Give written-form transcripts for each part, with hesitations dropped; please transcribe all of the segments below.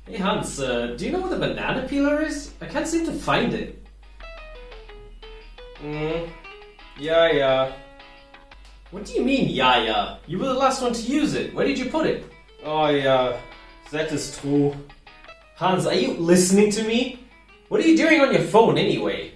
Hey Hans, do you know what a banana peeler is? I can't seem to find it. Yeah. What do you mean, yeah? You were the last one to use it. Where did you put it? Oh yeah, that is true. Hans, are you listening to me? What are you doing on your phone anyway?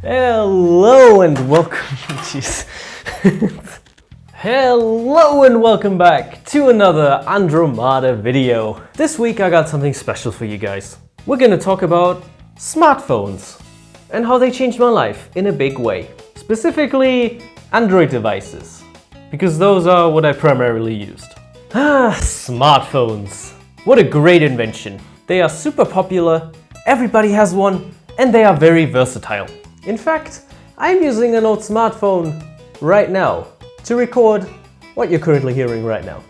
Hello and welcome. Jeez. Hello and welcome back to another Andromada video. This week I got something special for you guys. We're gonna talk about smartphones and how they changed my life in a big way. Specifically, Android devices, because those are what I primarily used. Smartphones. What a great invention. They are super popular, everybody has one, and they are very versatile. In fact, I'm using an old smartphone right now to record what you're currently hearing right now.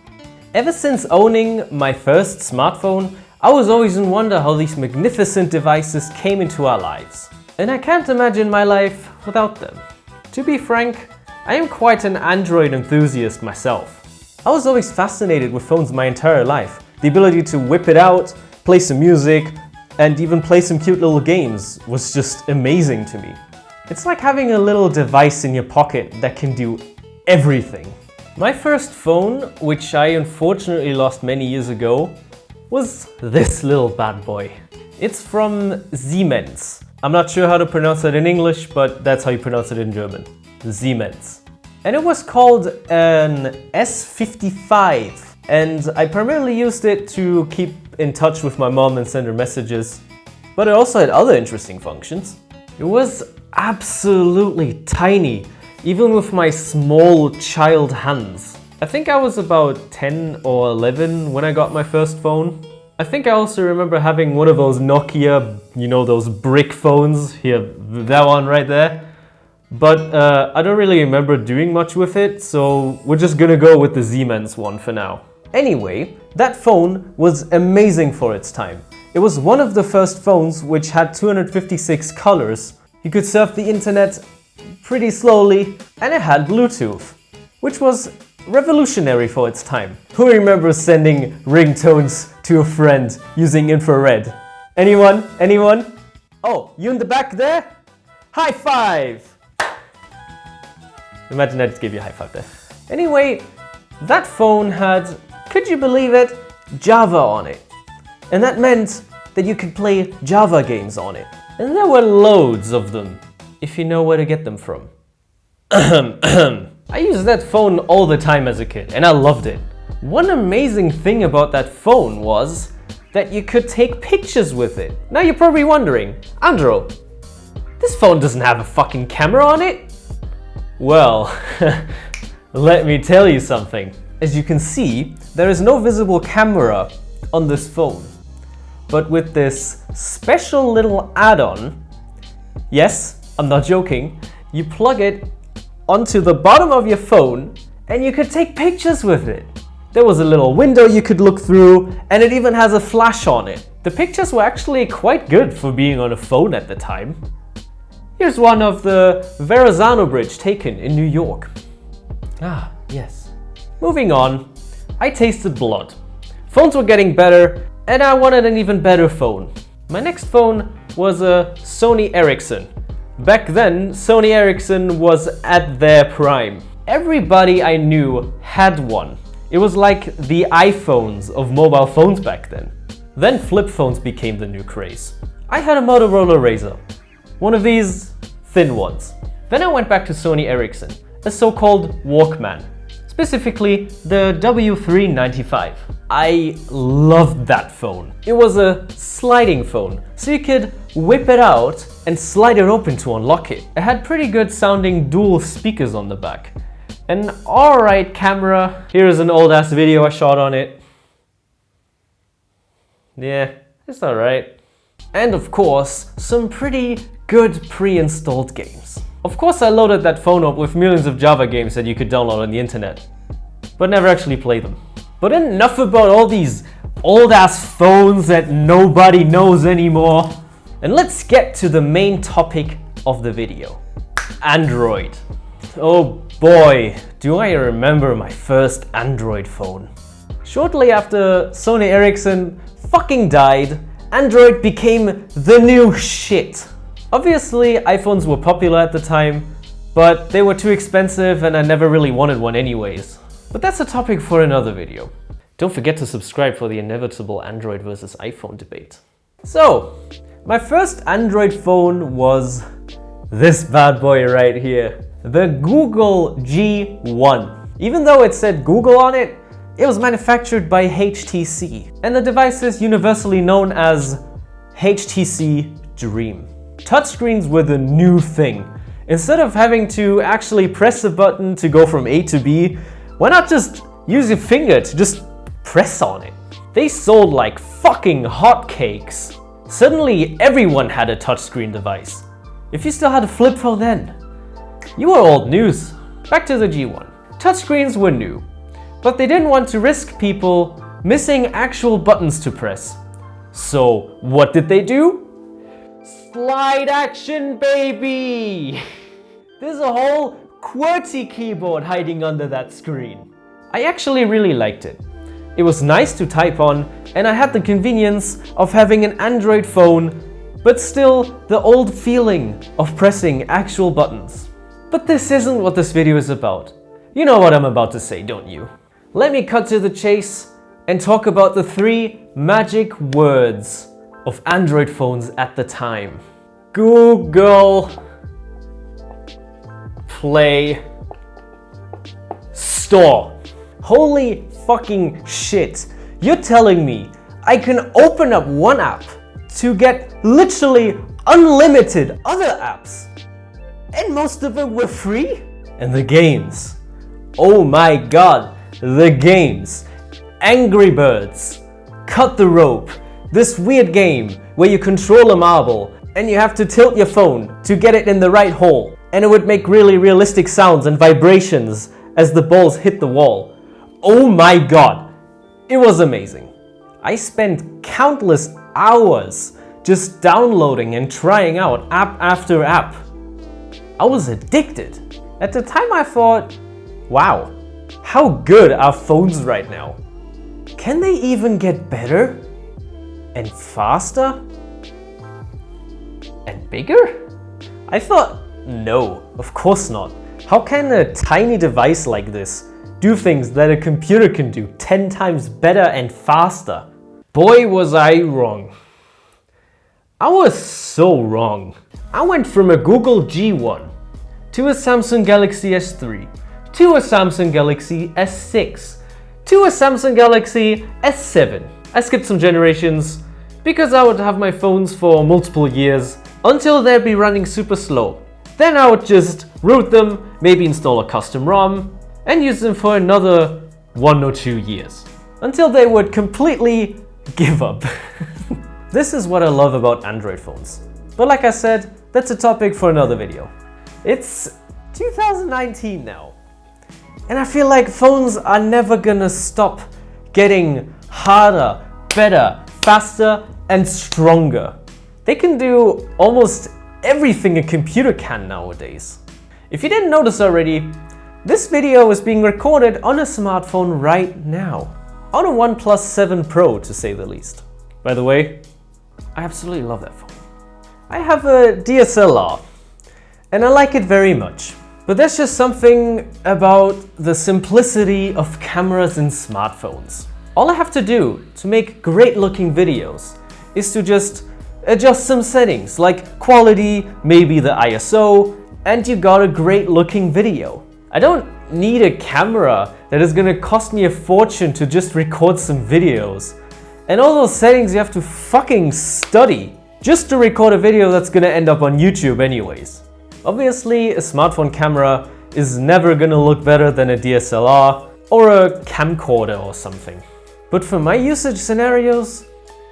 Ever since owning my first smartphone, I was always in wonder how these magnificent devices came into our lives. And I can't imagine my life without them. To be frank, I am quite an Android enthusiast myself. I was always fascinated with phones my entire life. The ability to whip it out, play some music, and even play some cute little games was just amazing to me. It's like having a little device in your pocket that can do everything. My first phone, which I unfortunately lost many years ago, was this little bad boy. It's from Siemens. I'm not sure how to pronounce it in English, but that's how you pronounce it in German. Siemens. And it was called an S55. And I primarily used it to keep in touch with my mom and send her messages. But it also had other interesting functions. It was absolutely tiny, even with my small child hands. I think I was about 10 or 11 when I got my first phone. I think I also remember having one of those Nokia, those brick phones. Here, that one right there. But I don't really remember doing much with it, so we're just gonna go with the Siemens one for now. Anyway, that phone was amazing for its time. It was one of the first phones which had 256 colors. You could surf the internet pretty slowly, and it had Bluetooth, which was revolutionary for its time. Who remembers sending ringtones to a friend using infrared? Anyone? Oh, you in the back there? High five! Imagine I just gave you a high five there. Anyway, that phone had, could you believe it, Java on it. And that meant that you could play Java games on it. And there were loads of them, if you know where to get them from. I used that phone all the time as a kid, and I loved it. One amazing thing about that phone was that you could take pictures with it. Now you're probably wondering, Andro, this phone doesn't have a fucking camera on it? Well, let me tell you something. As you can see, there is no visible camera on this phone. But with this special little add-on, yes, I'm not joking, you plug it onto the bottom of your phone and you could take pictures with it. There was a little window you could look through, and it even has a flash on it. The pictures were actually quite good for being on a phone at the time. Here's one of the Verrazano Bridge taken in New York. Ah, yes. Moving on, I tasted blood. Phones were getting better, and I wanted an even better phone. My next phone was a Sony Ericsson. Back then, Sony Ericsson was at their prime. Everybody I knew had one. It was like the iPhones of mobile phones back then. Then flip phones became the new craze. I had a Motorola Razr. One of these thin ones. Then I went back to Sony Ericsson, a so-called Walkman. Specifically, the W395. I loved that phone. It was a sliding phone, so you could whip it out and slide it open to unlock it. It had pretty good sounding dual speakers on the back. An alright camera. Here's an old ass video I shot on it. Yeah, it's alright. And of course, some pretty good pre-installed games. Of course, I loaded that phone up with millions of Java games that you could download on the internet, but never actually played them. But enough about all these old-ass phones that nobody knows anymore. And let's get to the main topic of the video. Android. Oh boy, do I remember my first Android phone. Shortly after Sony Ericsson fucking died, Android became the new shit. Obviously, iPhones were popular at the time, but they were too expensive and I never really wanted one anyways. But that's a topic for another video. Don't forget to subscribe for the inevitable Android versus iPhone debate. So, my first Android phone was this bad boy right here, the Google G1. Even though it said Google on it, it was manufactured by HTC, and the device is universally known as HTC Dream. Touchscreens were the new thing. Instead of having to actually press a button to go from A to B, why not just use your finger to just press on it? They sold like fucking hotcakes. Suddenly everyone had a touchscreen device. If you still had a flip phone then, you were old news. Back to the G1. Touchscreens were new, but they didn't want to risk people missing actual buttons to press. So what did they do? Slide action, baby! There's a whole QWERTY keyboard hiding under that screen. I actually really liked it. It was nice to type on, and I had the convenience of having an Android phone, but still the old feeling of pressing actual buttons. But this isn't what this video is about. You know what I'm about to say, don't you? Let me cut to the chase and talk about the 3 magic words of Android phones at the time. Google Play Store. Holy fucking shit. You're telling me I can open up one app to get literally unlimited other apps, and most of them were free? And the games. Oh my god, the games. Angry Birds, Cut the Rope, this weird game where you control a marble and you have to tilt your phone to get it in the right hole, and it would make really realistic sounds and vibrations as the balls hit the wall. Oh my god, it was amazing. I spent countless hours just downloading and trying out app after app. I was addicted. At the time I thought, wow, how good are phones right now? Can they even get better? And faster? And bigger? I thought, no, of course not. How can a tiny device like this do things that a computer can do 10 times better and faster? Boy, was I wrong. I was so wrong. I went from a Google G1 to a Samsung Galaxy S3 to a Samsung Galaxy S6 to a Samsung Galaxy S7. I skipped some generations because I would have my phones for multiple years until they'd be running super slow. Then I would just root them, maybe install a custom ROM, and use them for another 1 or 2 years until they would completely give up. This is what I love about Android phones. But like I said, that's a topic for another video. It's 2019 now, and I feel like phones are never gonna stop getting harder, better, faster, and stronger. They can do almost everything a computer can nowadays. If you didn't notice already, this video is being recorded on a smartphone right now. On a OnePlus 7 Pro, to say the least. By the way, I absolutely love that phone. I have a DSLR, and I like it very much. But there's just something about the simplicity of cameras in smartphones. All I have to do to make great looking videos is to just adjust some settings like quality, maybe the ISO, and you got a great looking video. I don't need a camera that is gonna cost me a fortune to just record some videos. And all those settings you have to fucking study just to record a video that's gonna end up on YouTube anyways. Obviously, a smartphone camera is never gonna look better than a DSLR or a camcorder or something. But for my usage scenarios,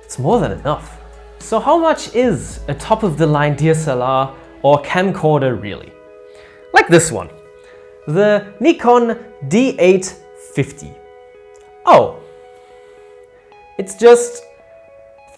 it's more than enough. So how much is a top-of-the-line DSLR or camcorder really? Like this one, the Nikon D850. Oh, it's just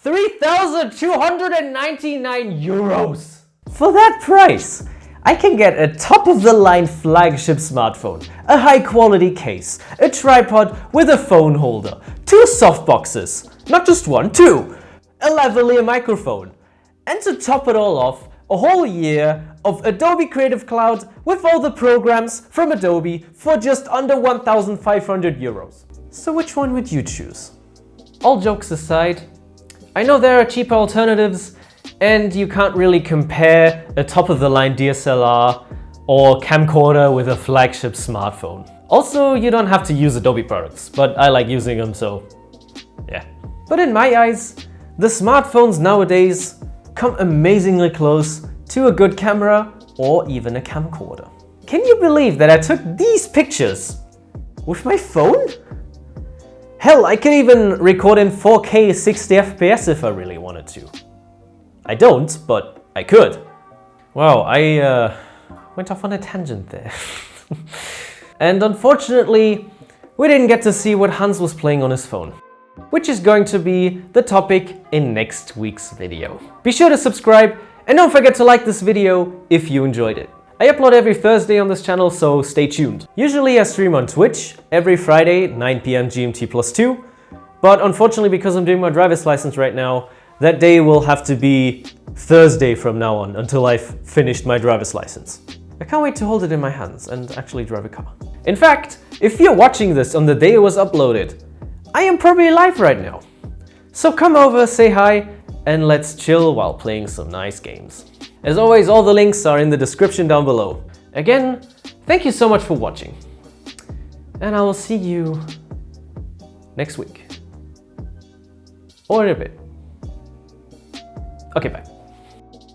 3,299 euros. For that price, I can get a top-of-the-line flagship smartphone, a high-quality case, a tripod with a phone holder, 2 softboxes, not just one, 2, a lavalier microphone, and to top it all off, a whole year of Adobe Creative Cloud with all the programs from Adobe for just under 1,500 euros. So which one would you choose? All jokes aside, I know there are cheaper alternatives and you can't really compare a top-of-the-line DSLR or camcorder with a flagship smartphone. Also, you don't have to use Adobe products, but I like using them, so yeah. But in my eyes, the smartphones nowadays come amazingly close to a good camera or even a camcorder. Can you believe that I took these pictures with my phone? Hell, I could even record in 4K 60 FPS if I really wanted to. I don't, but I could. Wow, I went off on a tangent there. And unfortunately, we didn't get to see what Hans was playing on his phone, which is going to be the topic in next week's video. Be sure to subscribe and don't forget to like this video if you enjoyed it. I upload every Thursday on this channel, so stay tuned. Usually I stream on Twitch every Friday, 9 PM GMT +2, but unfortunately because I'm doing my driver's license right now, that day will have to be Thursday from now on until I've finished my driver's license. I can't wait to hold it in my hands and actually drive a car. In fact, if you're watching this on the day it was uploaded, I am probably live right now. So come over, say hi, and let's chill while playing some nice games. As always, all the links are in the description down below. Again, thank you so much for watching. And I will see you next week. Or in a bit. Okay, bye.